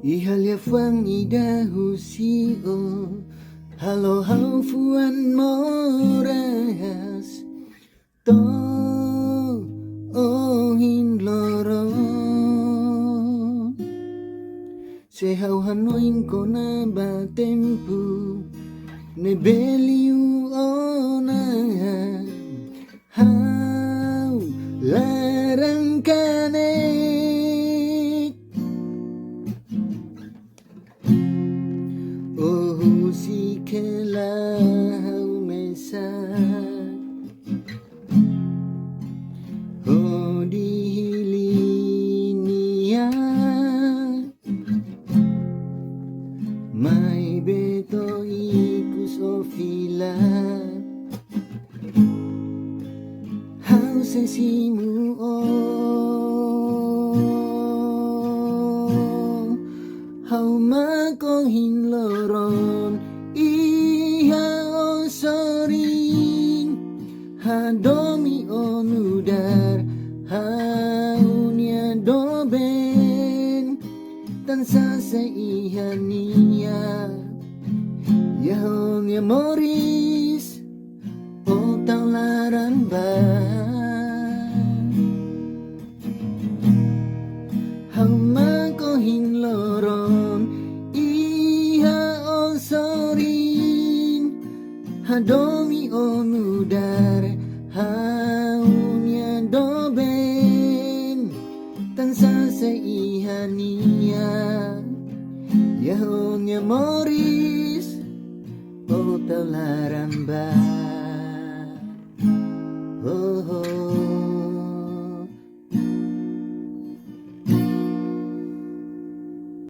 Ihalya fang ida husio halo haufuan moras to ohin loro sehau hanoin kona batempu ne beliu ona hau larang kane oh si kelau mesak oh dihilinia mai beto iku sofila hau sesimu hau makohin loron iha osorin hadomi onudar haunya doben tansa seihania yahon ya moris o taularan ba